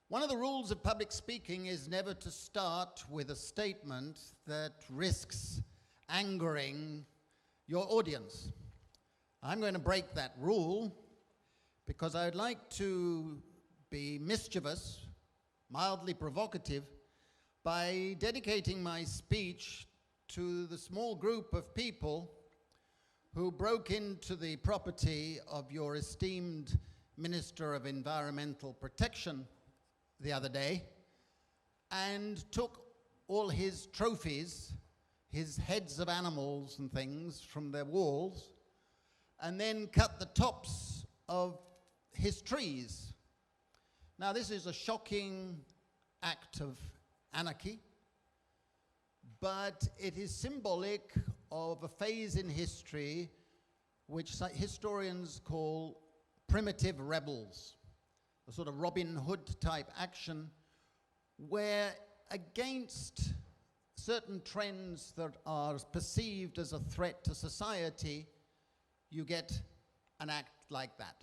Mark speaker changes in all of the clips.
Speaker 1: One of the rules of public speaking is never to start with a statement that risks angering your audience. I'm going to break that rule because I'd like to be mischievous, mildly provocative, by dedicating my speech to the small group of people who broke into the property of your esteemed Minister of Environmental Protection the other day and took all his trophies, his heads of animals and things from their walls, and then cut the tops of his trees. Now, this is a shocking act of anarchy, but it is symbolic of a phase in history which historians call primitive rebels, a sort of Robin Hood type action where against certain trends that are perceived as a threat to society, you get an act like that.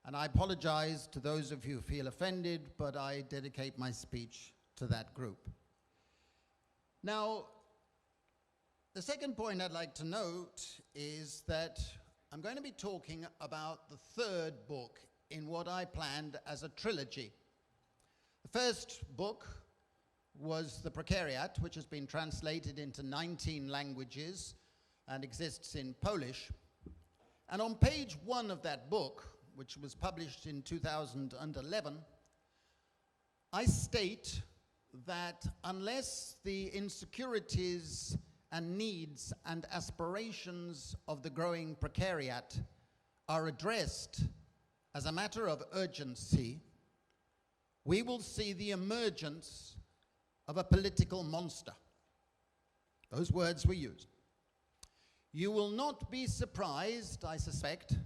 Speaker 1: And I apologize to those of you who feel offended, but I dedicate my speech to that group. Now, the second point I'd like to note is that I'm going to be talking about the third book in what I planned as a trilogy. The first book was The Precariat, which has been translated into 19 languages and exists in Polish. And on page 1 of that book, which was published in 2011, I state that unless the insecurities and needs and aspirations of the growing precariat are addressed as a matter of urgency, we will see the emergence of a political monster. Those words were used. You will not be surprised, I suspect,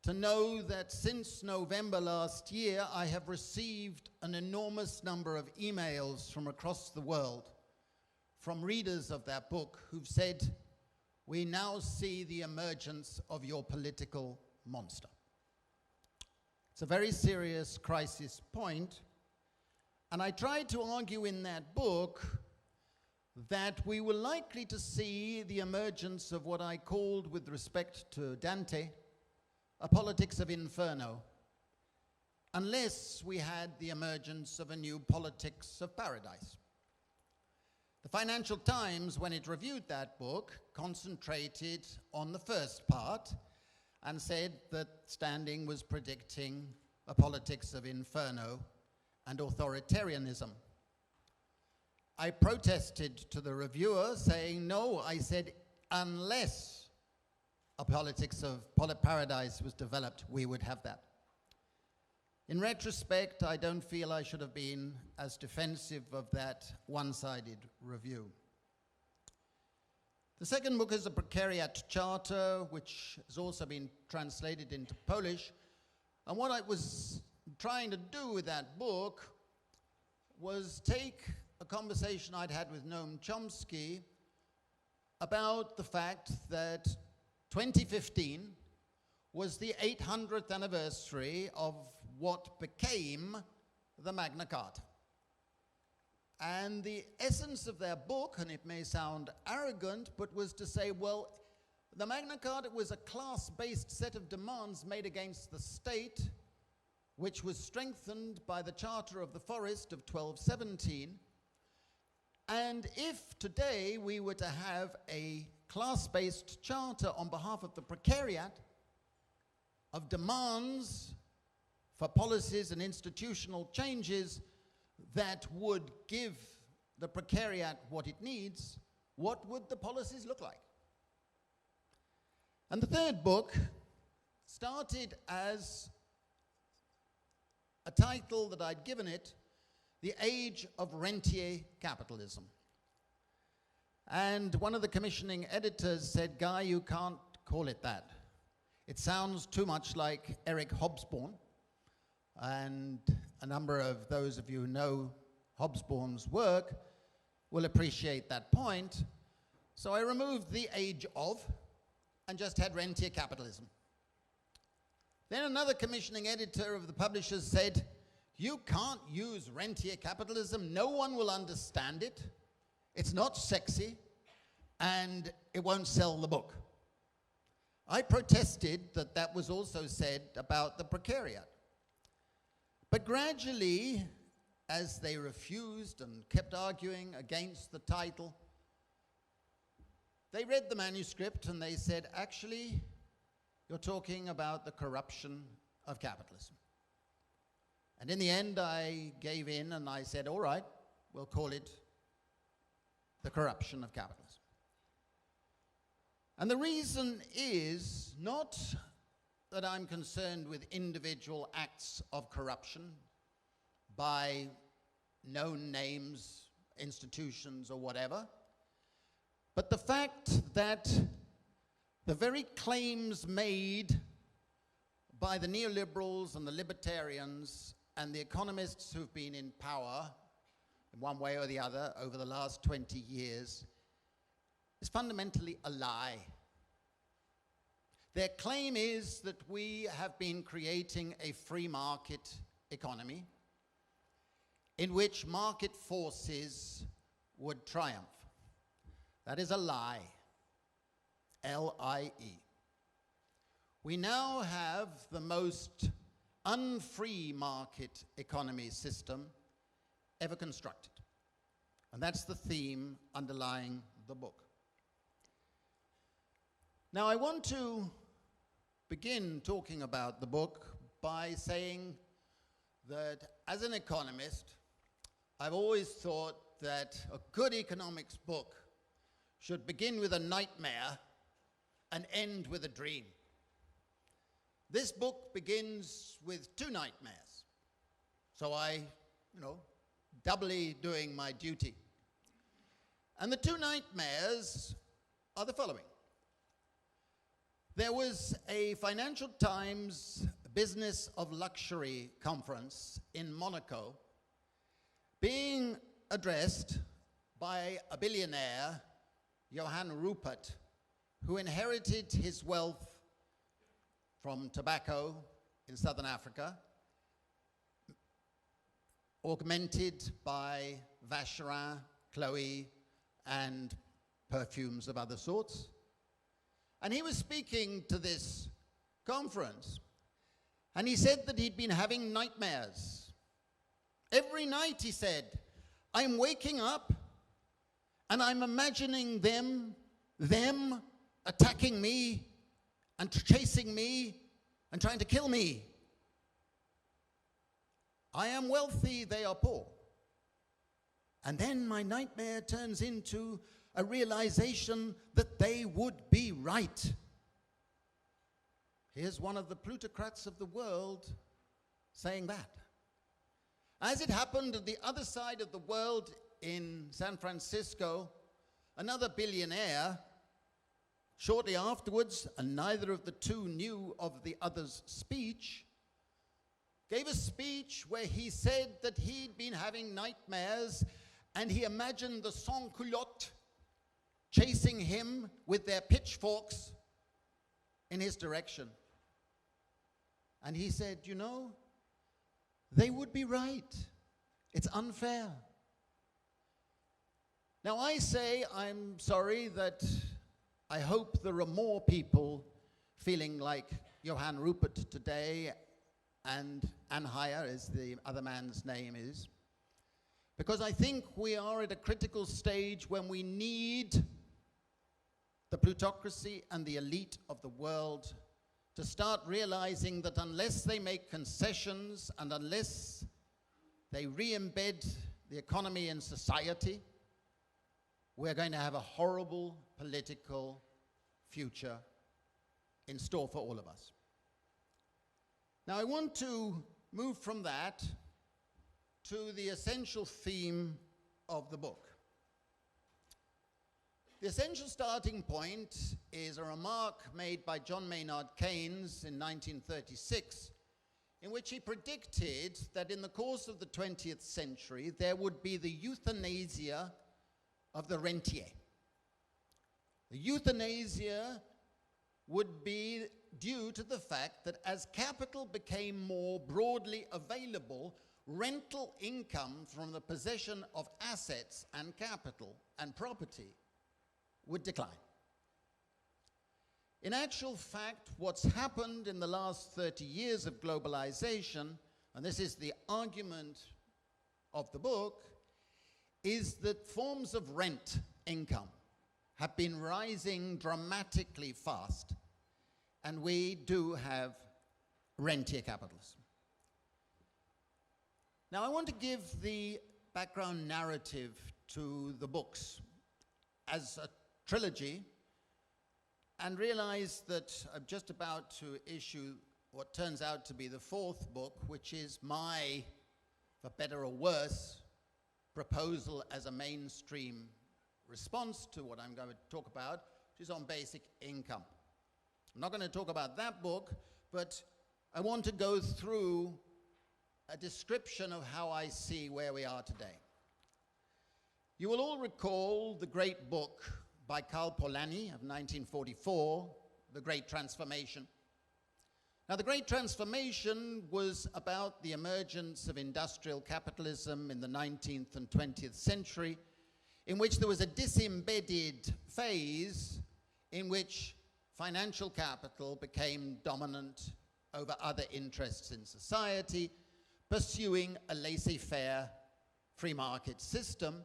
Speaker 1: to know that since November last year, I have received an enormous number of emails from across the world from readers of that book who've said, we now see the emergence of your political monster. It's a very serious crisis point, and I tried to argue in that book that we were likely to see the emergence of what I called, with respect to Dante, a politics of inferno, unless we had the emergence of a new politics of paradise. The Financial Times, when it reviewed that book, concentrated on the first part and said that Standing was predicting a politics of inferno and authoritarianism. I protested to the reviewer saying, no, I said, unless a politics of paradise was developed, we would have that. In retrospect, I don't feel I should have been as defensive of that one-sided review. The second book is the Precariat Charter, which has also been translated into Polish. And what I was trying to do with that book was take a conversation I'd had with Noam Chomsky about the fact that 2015 was the 800th anniversary of what became the Magna Carta. And the essence of their book, and it may sound arrogant, but was to say, well, the Magna Carta was a class-based set of demands made against the state, which was strengthened by the Charter of the Forest of 1217. And if today we were to have a class-based charter on behalf of the precariat of demands for policies and institutional changes that would give the precariat what it needs, what would the policies look like? And the third book started as a title that I'd given it, The Age of Rentier Capitalism. And one of the commissioning editors said, Guy, you can't call it that. It sounds too much like Eric Hobsbawm. And a number of those of you who know Hobsbawm's work will appreciate that point. So I removed the age of and just had Rentier capitalism. Then another commissioning editor of the publishers said, you can't use Rentier capitalism, no one will understand it, it's not sexy, and it won't sell the book. I protested that that was also said about the precariat. But gradually, as they refused and kept arguing against the title, they read the manuscript and they said, actually, you're talking about the corruption of capitalism. And in the end, I gave in and I said, all right, we'll call it the corruption of capitalism. And the reason is not that I'm concerned with individual acts of corruption by known names, institutions, or whatever, but the fact that the very claims made by the neoliberals and the libertarians and the economists who've been in power in one way or the other over the last 20 years is fundamentally a lie. Their claim is that we have been creating a free market economy in which market forces would triumph. That is a lie. L-I-E. We now have the most unfree market economy system ever constructed. And that's the theme underlying the book. Now, I want to begin talking about the book by saying that as an economist, I've always thought that a good economics book should begin with a nightmare and end with a dream. This book begins with two nightmares. So I, doubly doing my duty. And the two nightmares are the following. There was a Financial Times Business of Luxury conference in Monaco being addressed by a billionaire, Johann Rupert, who inherited his wealth from tobacco in southern Africa, augmented by Vacherin, Chloe, and perfumes of other sorts. And he was speaking to this conference, and he said that he'd been having nightmares. Every night, he said, I'm waking up, and I'm imagining them attacking me, and chasing me, and trying to kill me. I am wealthy, they are poor. And then my nightmare turns into a realization that they would be right. Here's one of the plutocrats of the world saying that. As it happened at the other side of the world in San Francisco, another billionaire, shortly afterwards, and neither of the two knew of the other's speech, gave a speech where he said that he'd been having nightmares and he imagined the sans-culottes chasing him with their pitchforks in his direction. And he said, they would be right. It's unfair. Now I say I'm sorry that I hope there are more people feeling like Johann Rupert today, and Anheuser, as the other man's name is, because I think we are at a critical stage when we need the plutocracy and the elite of the world to start realizing that unless they make concessions and unless they re-embed the economy in society, we're going to have a horrible political future in store for all of us. Now, I want to move from that to the essential theme of the book. The essential starting point is a remark made by John Maynard Keynes in 1936 in which he predicted that in the course of the 20th century there would be the euthanasia of the rentier. The euthanasia would be due to the fact that as capital became more broadly available, rental income from the possession of assets and capital and property would decline. In actual fact, what's happened in the last 30 years of globalization, and this is the argument of the book, is that forms of rent income have been rising dramatically fast, and we do have rentier capitalism. Now, I want to give the background narrative to the books as a trilogy, and realize that I'm just about to issue what turns out to be the fourth book, which is my, for better or worse, proposal as a mainstream response to what I'm going to talk about, which is on basic income. I'm not going to talk about that book, but I want to go through a description of how I see where we are today. You will all recall the great book by Karl Polanyi of 1944, The Great Transformation. Now, the Great Transformation was about the emergence of industrial capitalism in the 19th and 20th century, in which there was a disembedded phase in which financial capital became dominant over other interests in society, pursuing a laissez-faire free market system,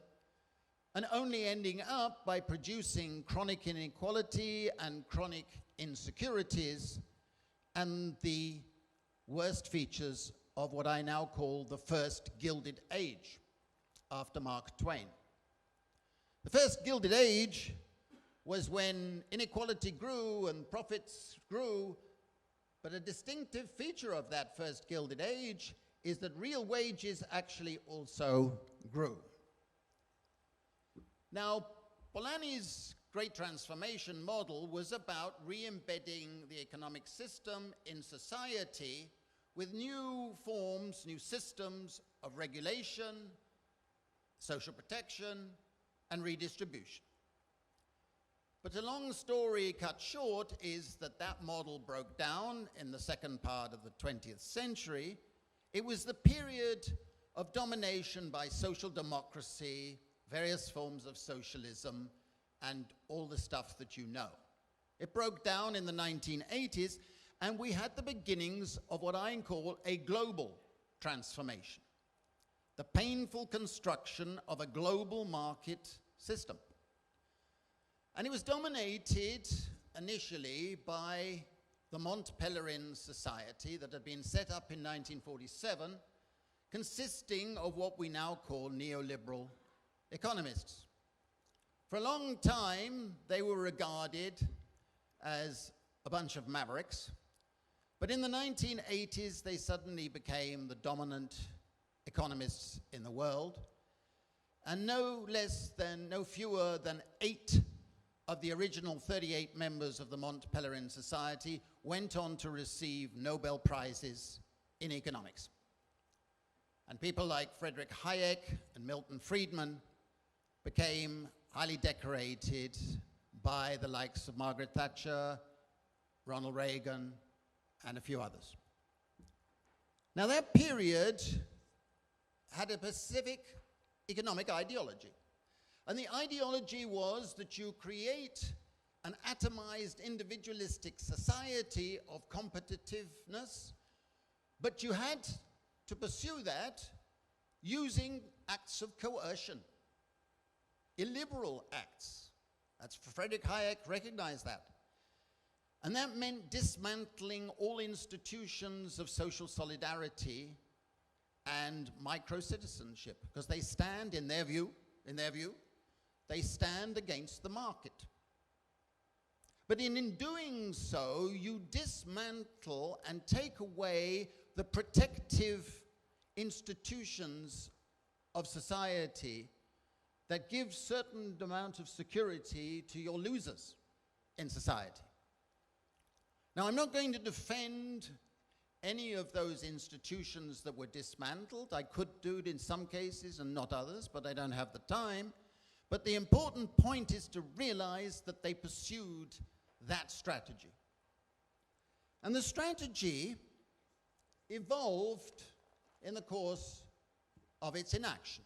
Speaker 1: and only ending up by producing chronic inequality and chronic insecurities and the worst features of what I now call the First Gilded Age, after Mark Twain. The First Gilded Age was when inequality grew and profits grew, but a distinctive feature of that First Gilded Age is that real wages actually also grew. Now, Polanyi's Great Transformation model was about re-embedding the economic system in society with new forms, new systems of regulation, social protection, and redistribution. But a long story cut short is that that model broke down in the second part of the 20th century. It was the period of domination by social democracy, various forms of socialism, and all the stuff that you know. It broke down in the 1980s, and we had the beginnings of what I call a global transformation, the painful construction of a global market system. And it was dominated initially by the Mont Pelerin Society that had been set up in 1947, consisting of what we now call neoliberal economists. For a long time, they were regarded as a bunch of mavericks, but in the 1980s, they suddenly became the dominant economists in the world, and no fewer than 8 of the original 38 members of the Mont Pelerin Society went on to receive Nobel Prizes in economics. And people like Friedrich Hayek and Milton Friedman became highly decorated by the likes of Margaret Thatcher, Ronald Reagan, and a few others. Now, that period had a specific economic ideology. And the ideology was that you create an atomized individualistic society of competitiveness, but you had to pursue that using acts of coercion, illiberal acts. That's Friedrich Hayek recognized that. And that meant dismantling all institutions of social solidarity and micro-citizenship, because they stand, in their view, they stand against the market. But in doing so, you dismantle and take away the protective institutions of society that give certain amount of security to your losers in society. Now, I'm not going to defend any of those institutions that were dismantled. I could do it in some cases and not others, but I don't have the time. But the important point is to realize that they pursued that strategy. And the strategy evolved in the course of its inaction.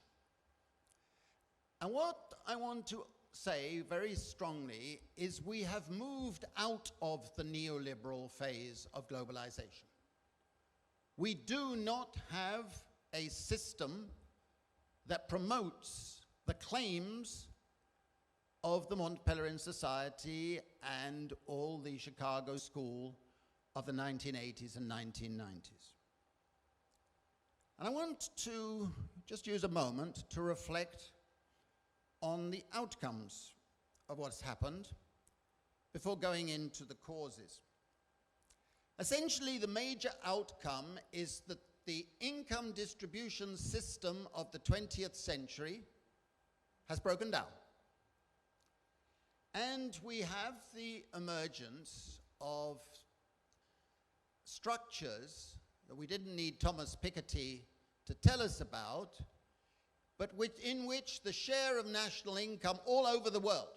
Speaker 1: And what I want to say very strongly is we have moved out of the neoliberal phase of globalization. We do not have a system that promotes the claims of the Mont Pelerin Society and all the Chicago School of the 1980s and 1990s. And I want to just use a moment to reflect on the outcomes of what's happened before going into the causes. Essentially, the major outcome is that the income distribution system of the 20th century has broken down. And we have the emergence of structures that we didn't need Thomas Piketty to tell us about, but in which the share of national income all over the world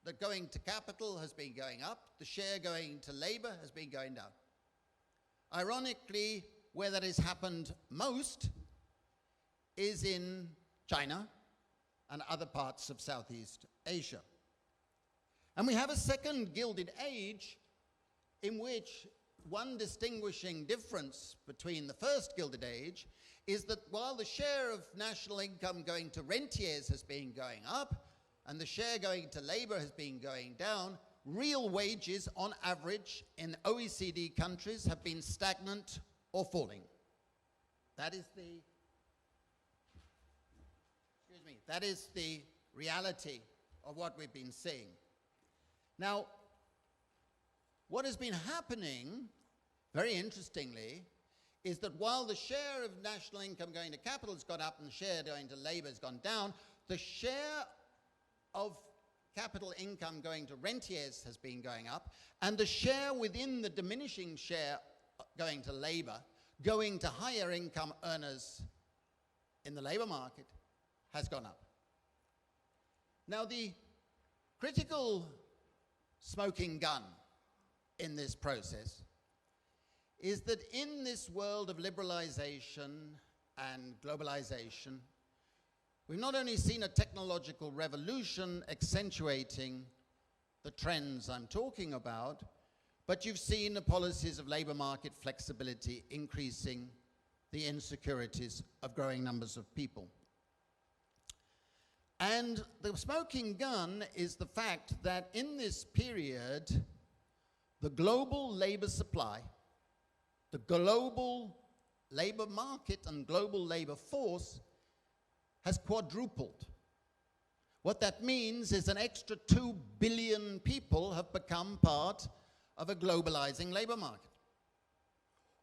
Speaker 1: that going to capital has been going up, the share going to labor has been going down. Ironically, where that has happened most is in China and other parts of Southeast Asia. And we have a second Gilded Age in which one distinguishing difference between the First Gilded Age is that while the share of national income going to rentiers has been going up and the share going to labor has been going down, real wages on average in OECD countries have been stagnant or falling. That is the reality of what we've been seeing. Now, what has been happening, very interestingly, is that while the share of national income going to capital has gone up and the share going to labor has gone down, the share of capital income going to rentiers has been going up, and the share within the diminishing share going to labor, going to higher income earners in the labor market, has gone up. Now, the critical smoking gun in this process is that in this world of liberalization and globalization, we've not only seen a technological revolution accentuating the trends I'm talking about, but you've seen the policies of labor market flexibility increasing the insecurities of growing numbers of people. And the smoking gun is the fact that in this period, the global labor supply, the global labor market and global labor force has quadrupled. What that means is an extra 2 billion people have become part of a globalizing labor market.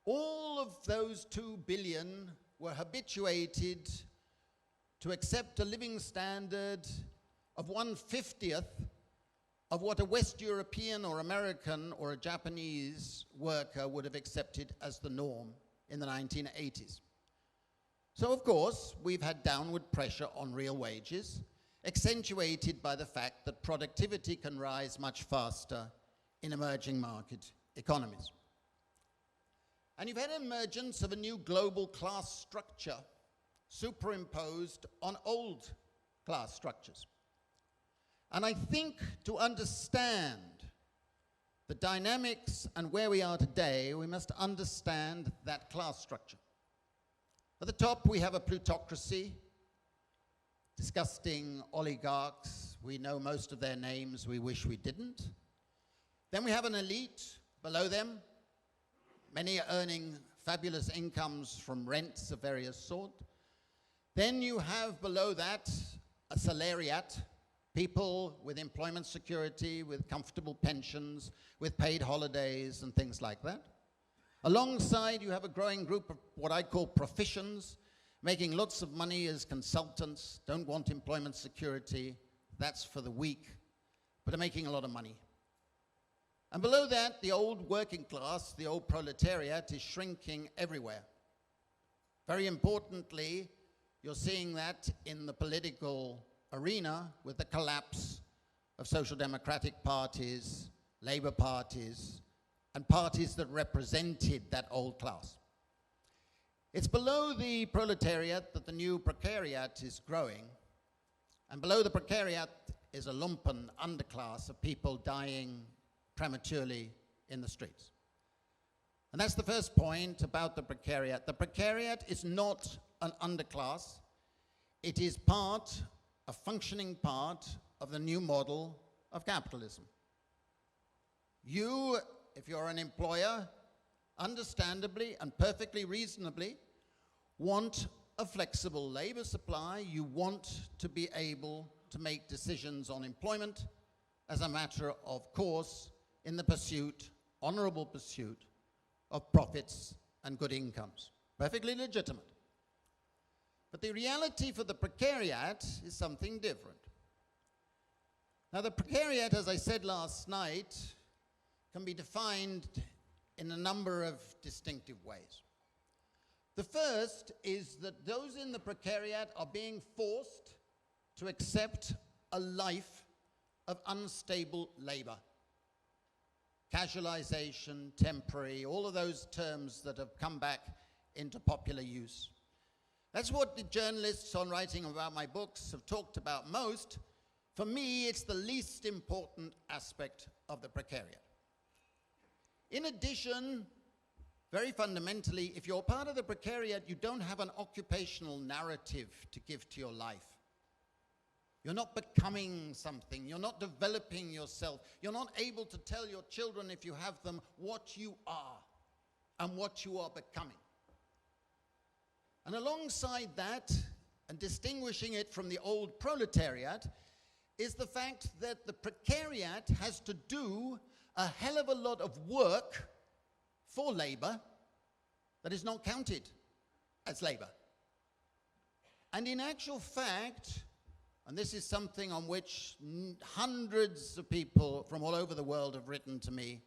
Speaker 1: All of those 2 billion were habituated to accept a living standard of 1/50th of what a West European or American or a Japanese worker would have accepted as the norm in the 1980s. So, of course, we've had downward pressure on real wages, accentuated by the fact that productivity can rise much faster in emerging market economies. And you've had emergence of a new global class structure superimposed on old class structures. And I think to understand the dynamics and where we are today, we must understand that class structure. At the top, we have a plutocracy, disgusting oligarchs. We know most of their names, we wish we didn't. Then we have an elite below them, many earning fabulous incomes from rents of various sorts. Then you have below that a salariat, people with employment security, with comfortable pensions, with paid holidays and things like that. Alongside, you have a growing group of what I call professions, making lots of money as consultants, don't want employment security, that's for the weak, but are making a lot of money. And below that, the old working class, the old proletariat, is shrinking everywhere. Very importantly, you're seeing that in the political arena with the collapse of social democratic parties, labor parties, and parties that represented that old class. It's below the proletariat that the new precariat is growing, and below the precariat is a lumpen underclass of people dying prematurely in the streets. And that's the first point about the precariat. The precariat is not an underclass. It is a functioning part of the new model of capitalism. You, if you're an employer, understandably and perfectly reasonably want a flexible labor supply. You want to be able to make decisions on employment as a matter of course in the pursuit, honorable pursuit, of profits and good incomes. Perfectly legitimate. But the reality for the precariat is something different. Now the precariat, as I said last night, can be defined in a number of distinctive ways. The first is that those in the precariat are being forced to accept a life of unstable labor. Casualization, temporary, all of those terms that have come back into popular use. That's what the journalists on writing about my books have talked about most. For me, it's the least important aspect of the precariat. In addition, very fundamentally, if you're part of the precariat, you don't have an occupational narrative to give to your life. You're not becoming something. You're not developing yourself. You're not able to tell your children, if you have them, what you are and what you are becoming. And alongside that, and distinguishing it from the old proletariat, is the fact that the precariat has to do a hell of a lot of work for labor that is not counted as labor. And in actual fact, and this is something on which hundreds of people from all over the world have written to me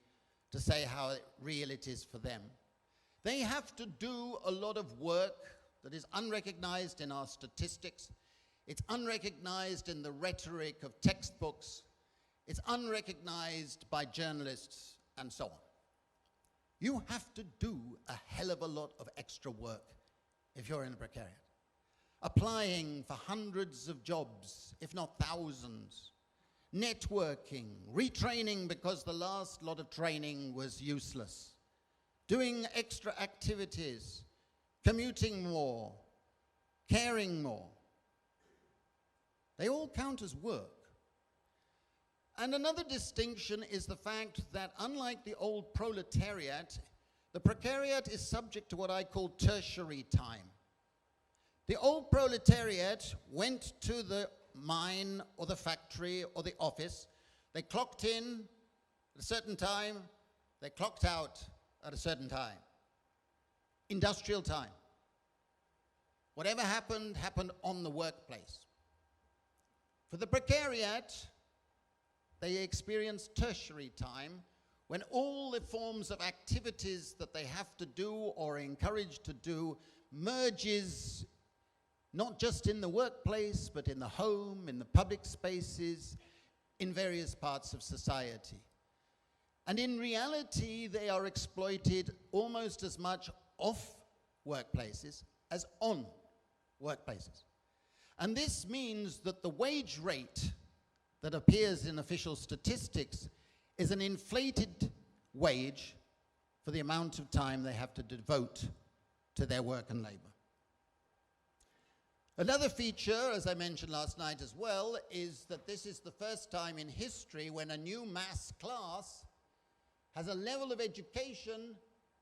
Speaker 1: to say how real it is for them. They have to do a lot of work that is unrecognized in our statistics. It's unrecognized in the rhetoric of textbooks. It's unrecognized by journalists and so on. You have to do a hell of a lot of extra work if you're in a precariat. Applying for hundreds of jobs, if not thousands. Networking, retraining because the last lot of training was useless. Doing extra activities, commuting more, caring more. They all count as work. And another distinction is the fact that unlike the old proletariat, the precariat is subject to what I call tertiary time. The old proletariat went to the mine or the factory or the office. They clocked in at a certain time. They clocked out at a certain time. Industrial time. Whatever happened, happened on the workplace. For the precariat, they experienced tertiary time when all the forms of activities that they have to do or are encouraged to do merges not just in the workplace, but in the home, in the public spaces, in various parts of society. And in reality, they are exploited almost as much off workplaces as on workplaces. And this means that the wage rate that appears in official statistics is an inflated wage for the amount of time they have to devote to their work and labor. Another feature, as I mentioned last night as well, is that this is the first time in history when a new mass class has a level of education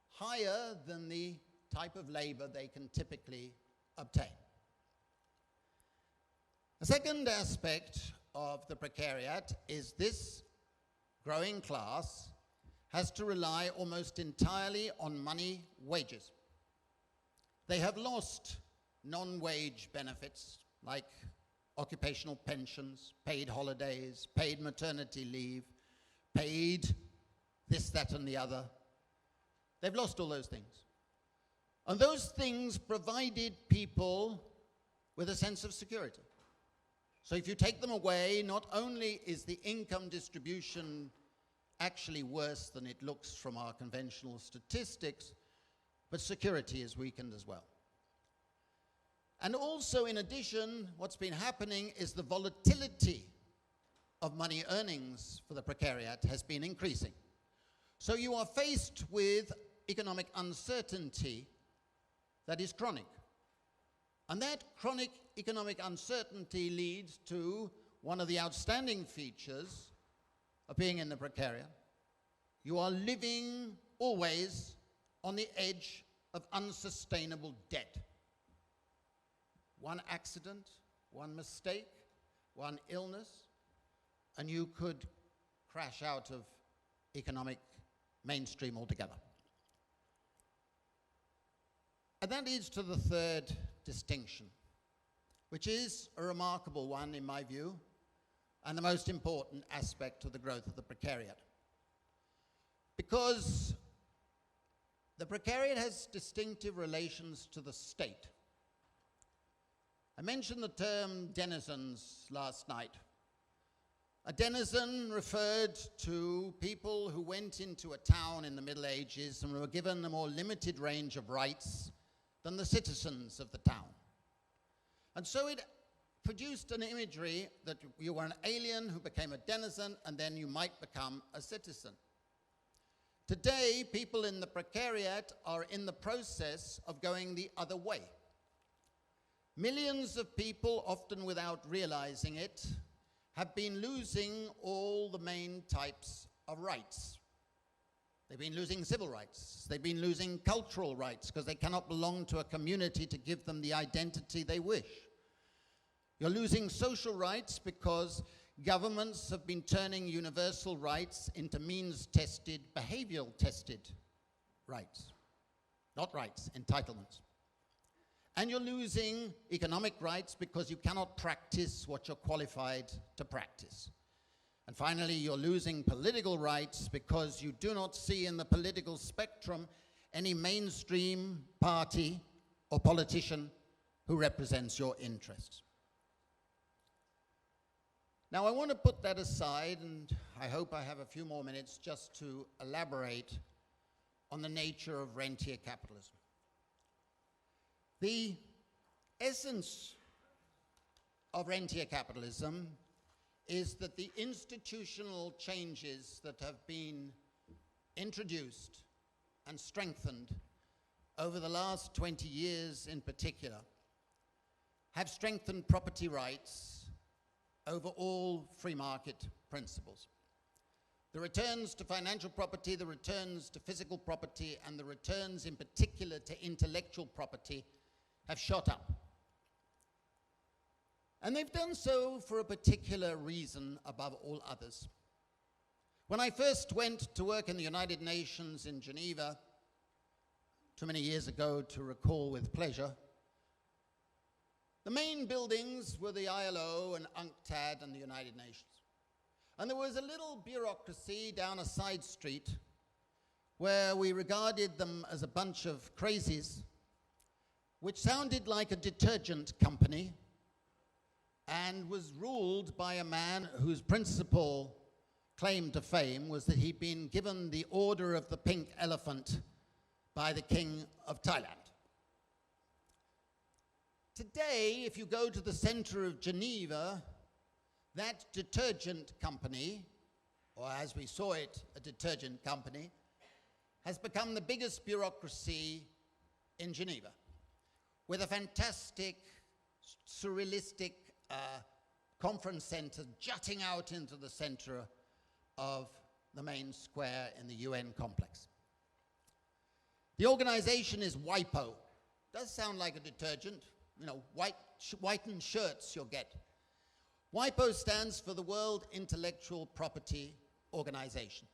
Speaker 1: higher than the type of labor they can typically obtain. The second aspect of the precariat is this growing class has to rely almost entirely on money wages. They have lost non-wage benefits like occupational pensions, paid holidays, paid maternity leave, paid this, that, and the other. They've lost all those things. And those things provided people with a sense of security. So if you take them away, not only is the income distribution actually worse than it looks from our conventional statistics, but security is weakened as well. And also, in addition, what's been happening is the volatility of money earnings for the precariat has been increasing. So you are faced with economic uncertainty that is chronic. And that chronic economic uncertainty leads to one of the outstanding features of being in the precariat. You are living always on the edge of unsustainable debt. One accident, one mistake, one illness, and you could crash out of economic mainstream altogether. And that leads to the third distinction, which is a remarkable one in my view, and the most important aspect of the growth of the precariat. Because the precariat has distinctive relations to the state. I mentioned the term denizens last night. A denizen referred to people who went into a town in the Middle Ages and were given a more limited range of rights than the citizens of the town. And so it produced an imagery that you were an alien who became a denizen, and then you might become a citizen. Today, people in the precariat are in the process of going the other way. Millions of people, often without realizing it, have been losing all the main types of rights. They've been losing civil rights. They've been losing cultural rights because they cannot belong to a community to give them the identity they wish. You're losing social rights because governments have been turning universal rights into means-tested, behavioral-tested rights. Not rights, entitlements. And you're losing economic rights because you cannot practice what you're qualified to practice. And finally, you're losing political rights because you do not see in the political spectrum any mainstream party or politician who represents your interests. Now, I want to put that aside, and I hope I have a few more minutes just to elaborate on the nature of rentier capitalism. The essence of rentier capitalism is that the institutional changes that have been introduced and strengthened over the last 20 years in particular have strengthened property rights over all free market principles. The returns to financial property, the returns to physical property, and the returns in particular to intellectual property have shot up. And they've done so for a particular reason above all others. When I first went to work in the United Nations in Geneva, too many years ago to recall with pleasure, the main buildings were the ILO and UNCTAD and the United Nations. And there was a little bureaucracy down a side street where we regarded them as a bunch of crazies, which sounded like a detergent company and was ruled by a man whose principal claim to fame was that he'd been given the Order of the Pink Elephant by the King of Thailand. Today, if you go to the center of Geneva, that detergent company, or as we saw it, a detergent company, has become the biggest bureaucracy in Geneva, with a fantastic, surrealistic conference center jutting out into the center of the main square in the UN complex. The organization is WIPO. Does sound like a detergent. You know, whitened shirts you'll get. WIPO stands for the World Intellectual Property Organization.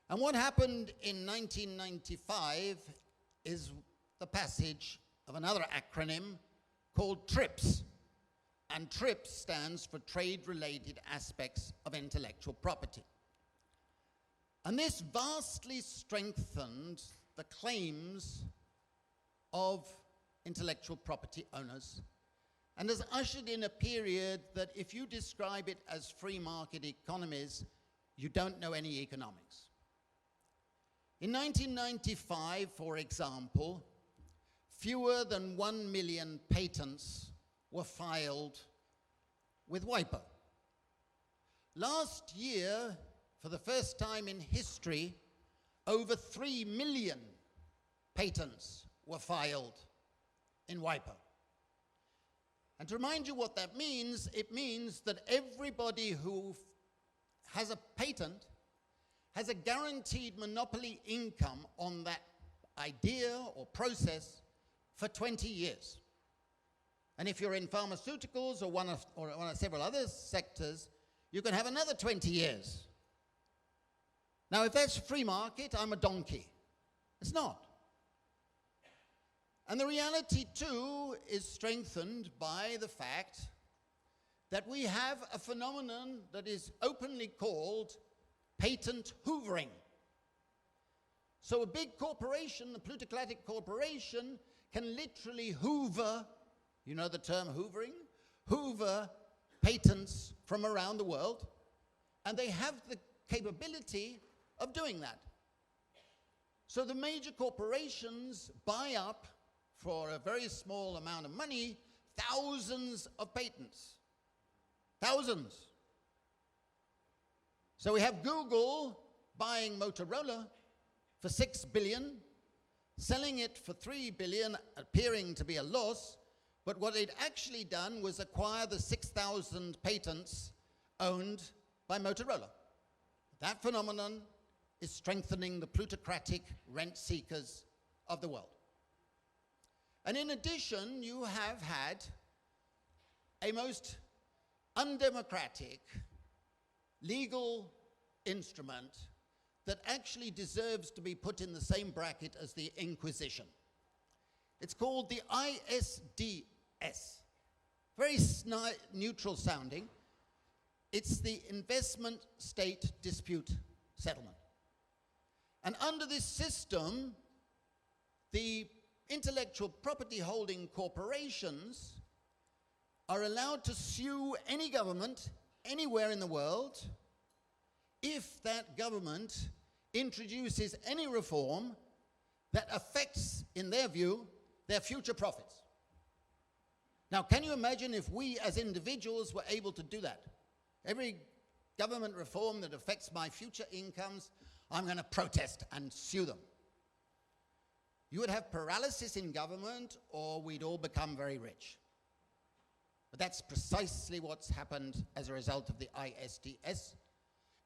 Speaker 1: And what happened in 1995 is the passage of another acronym called TRIPS. And TRIPS stands for Trade-Related Aspects of Intellectual Property. And this vastly strengthened the claims of intellectual property owners and has ushered in a period that if you describe it as free market economies, you don't know any economics. In 1995, for example, fewer than 1 million patents were filed with WIPO. Last year, for the first time in history, over 3 million patents were filed in WIPO. And to remind you what that means, it means that everybody who has a patent has a guaranteed monopoly income on that idea or process for 20 years. And if you're in pharmaceuticals or one of several other sectors, you can have another 20 years. Now, if that's free market, I'm a donkey. It's not. And the reality, too, is strengthened by the fact that we have a phenomenon that is openly called patent hoovering. So a big corporation, a plutocratic corporation, can literally hoover, you know the term hoovering? Hoover patents from around the world, and they have the capability of doing that. So the major corporations buy up, for a very small amount of money, thousands of patents. Thousands. So we have Google buying Motorola for $6 billion, selling it for $3 billion, appearing to be a loss, but what they'd actually done was acquire the 6,000 patents owned by Motorola. That phenomenon is strengthening the plutocratic rent seekers of the world. And in addition, you have had a most undemocratic legal instrument that actually deserves to be put in the same bracket as the Inquisition. It's called the ISDS. Very neutral sounding. It's the Investment State Dispute Settlement. And under this system, the intellectual property holding corporations are allowed to sue any government anywhere in the world if that government introduces any reform that affects, in their view, their future profits. Now, can you imagine if we as individuals were able to do that? Every government reform that affects my future incomes, I'm going to protest and sue them. You would have paralysis in government, or we'd all become very rich. But that's precisely what's happened as a result of the ISDS,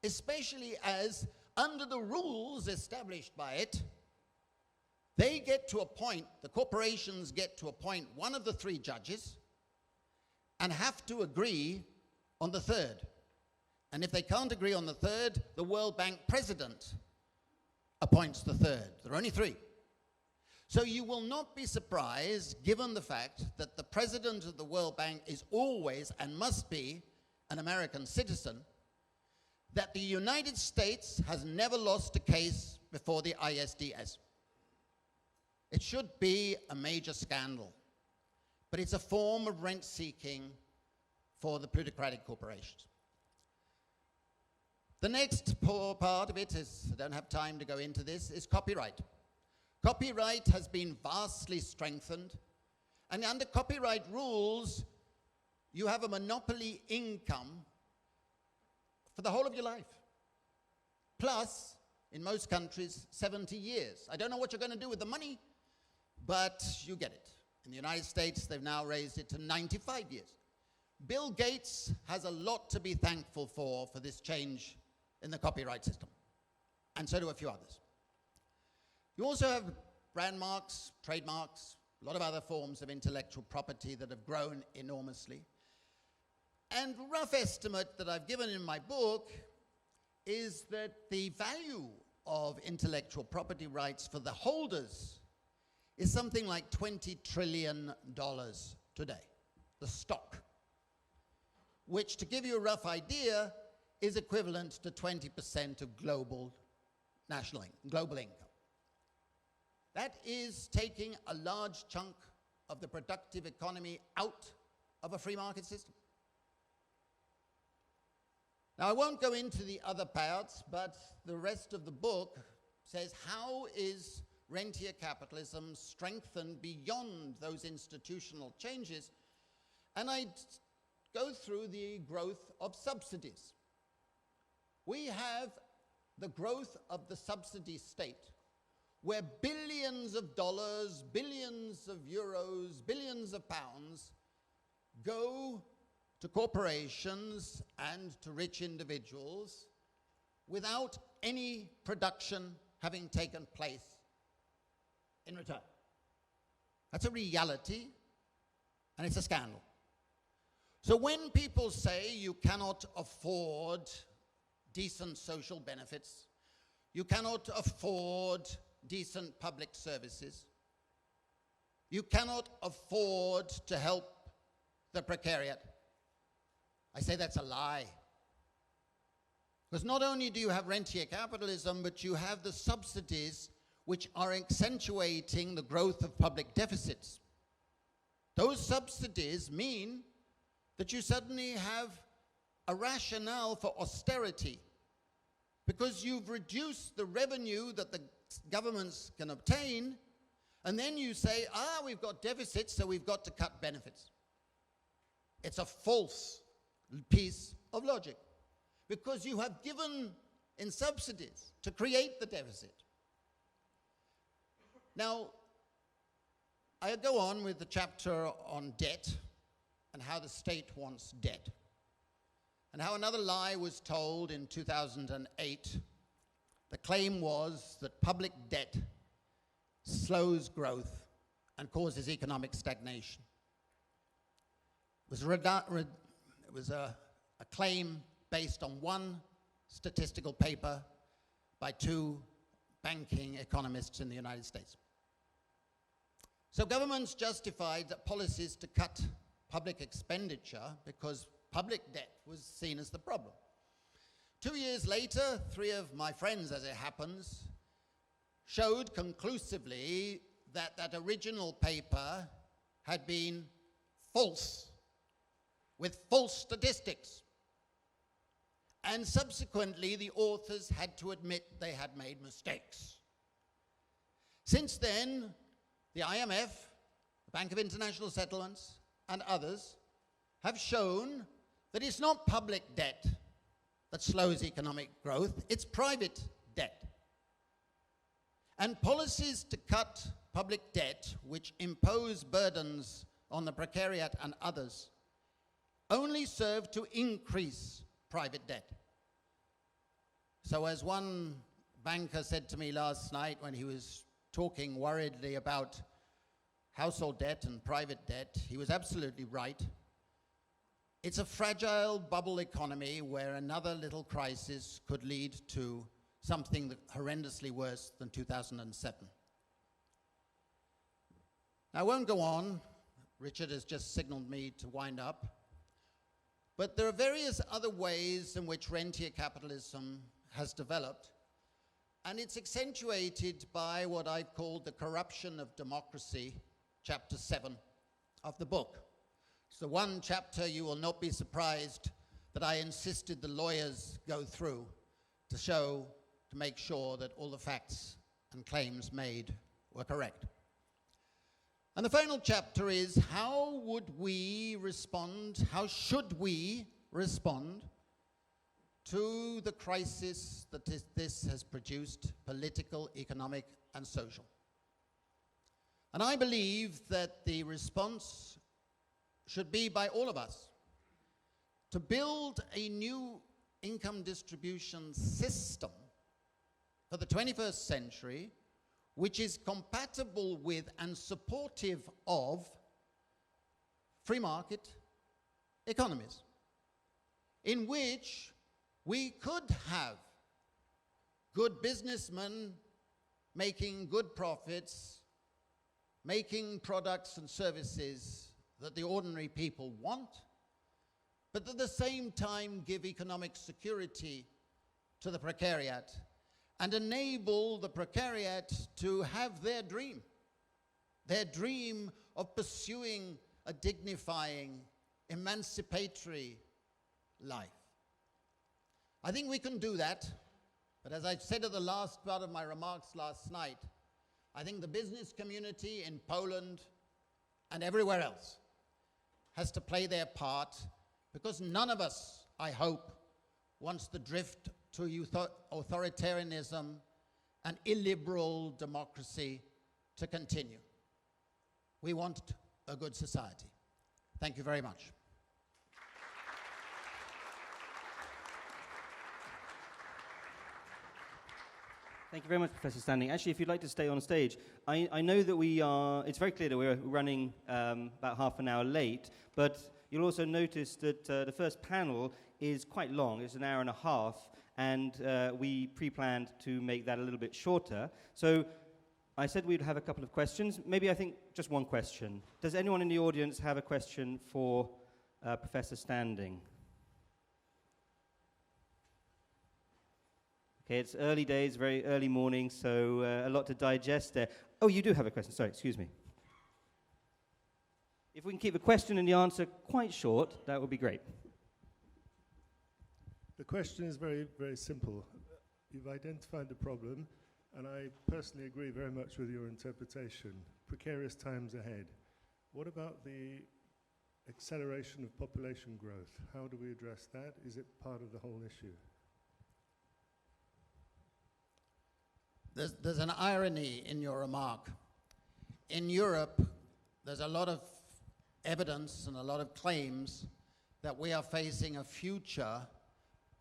Speaker 1: especially as, under the rules established by it, they get to appoint, the corporations get to appoint one of the three judges and have to agree on the third. And if they can't agree on the third, the World Bank president appoints the third. There are only three. So you will not be surprised, given the fact that the president of the World Bank is always and must be an American citizen, that the United States has never lost a case before the ISDS. It should be a major scandal, but it's a form of rent-seeking for the plutocratic corporations. The next poor part of it is, I don't have time to go into this, is copyright. Copyright has been vastly strengthened, and under copyright rules, you have a monopoly income for the whole of your life. Plus, in most countries, 70 years. I don't know what you're going to do with the money, but you get it. In the United States, they've now raised it to 95 years. Bill Gates has a lot to be thankful for this change in the copyright system, and so do a few others. You also have brand marks, trademarks, a lot of other forms of intellectual property that have grown enormously. And the rough estimate that I've given in my book is that the value of intellectual property rights for the holders is something like $20 trillion today, the stock, which, to give you a rough idea, is equivalent to 20% of global global income. That is taking a large chunk of the productive economy out of a free market system. Now, I won't go into the other parts, but the rest of the book says, how is rentier capitalism strengthened beyond those institutional changes? And I go through the growth of subsidies. We have the growth of the subsidy state, where billions of dollars, billions of euros, billions of pounds go to corporations and to rich individuals without any production having taken place in return. That's a reality, and it's a scandal. So when people say you cannot afford decent social benefits, you cannot afford decent public services, you cannot afford to help the precariat, I say that's a lie. Because not only do you have rentier capitalism, but you have the subsidies which are accentuating the growth of public deficits. Those subsidies mean that you suddenly have a rationale for austerity, because you've reduced the revenue that the governments can obtain, and then you say, we've got deficits, so we've got to cut benefits. It's a false piece of logic, because you have given in subsidies to create the deficit. Now, I go on with the chapter on debt and how the state wants debt, and how another lie was told in 2008. The claim was that public debt slows growth and causes economic stagnation. It was a claim based on one statistical paper by two banking economists in the United States. So governments justified that policies to cut public expenditure because public debt was seen as the problem. 2 years later, three of my friends, as it happens, showed conclusively that that original paper had been false, with false statistics. And subsequently, the authors had to admit they had made mistakes. Since then, the IMF, the Bank of International Settlements, and others have shown that it's not public debt that slows economic growth, it's private debt. And policies to cut public debt, which impose burdens on the precariat and others, only serve to increase private debt. So as one banker said to me last night when he was talking worriedly about household debt and private debt, he was absolutely right. It's a fragile bubble economy where another little crisis could lead to something that horrendously worse than 2007. Now, I won't go on. Richard has just signaled me to wind up. But there are various other ways in which rentier capitalism has developed, and it's accentuated by what I've called the Corruption of Democracy, chapter 7 of the book. It's the one chapter you will not be surprised that I insisted the lawyers go through to make sure that all the facts and claims made were correct. And the final chapter is, how would we respond, how should we respond to the crisis that this has produced, political, economic, and social. And I believe that the response should be by all of us to build a new income distribution system for the 21st century, which is compatible with and supportive of free market economies, in which we could have good businessmen making good profits, making products and services that the ordinary people want, but at the same time give economic security to the precariat and enable the precariat to have their dream of pursuing a dignifying, emancipatory life. I think we can do that, but as I said at the last part of my remarks last night, I think the business community in Poland and everywhere else has to play their part, because none of us, I hope, wants the drift to authoritarianism and illiberal democracy to continue. We want a good society. Thank you very much.
Speaker 2: Thank you very much, Professor Standing. Actually, if you'd like to stay on stage, I know that it's very clear that we're running about half an hour late, but you'll also notice that the first panel is quite long. It's an hour and a half, and we pre-planned to make that a little bit shorter. So I said we'd have a couple of questions. Maybe I think just one question. Does anyone in the audience have a question for Professor Standing? Okay, it's early days, very early morning, so a lot to digest there. Oh, you do have a question. Sorry, excuse me. If we can keep the question and the answer quite short, that would be great.
Speaker 3: The question is very, very simple. You've identified the problem, and I personally agree very much with your interpretation. Precarious times ahead. What about the acceleration of population growth? How do we address that? Is it part of the whole issue?
Speaker 1: There's an irony in your remark. In Europe, there's a lot of evidence and a lot of claims that we are facing a future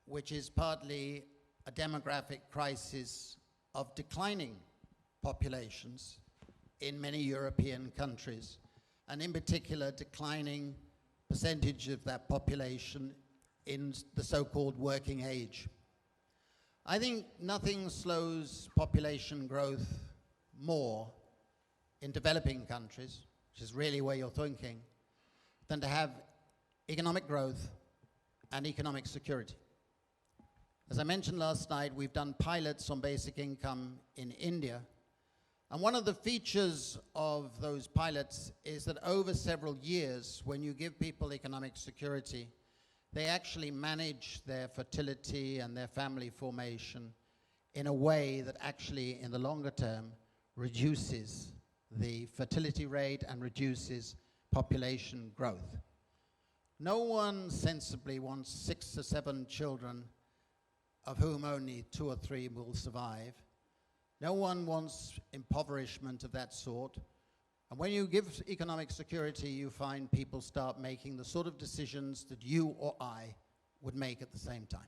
Speaker 1: which is partly a demographic crisis of declining populations in many European countries, and in particular declining percentage of that population in the so-called working age. I think nothing slows population growth more in developing countries, which is really where you're thinking, than to have economic growth and economic security. As I mentioned last night, we've done pilots on basic income in India, and one of the features of those pilots is that over several years, when you give people economic security, they actually manage their fertility and their family formation in a way that actually, in the longer term, reduces the fertility rate and reduces population growth. No one sensibly wants 6 or 7 children, of whom only 2 or 3 will survive. No one wants impoverishment of that sort. And when you give economic security, you find people start making the sort of decisions that you or I would make at the same time.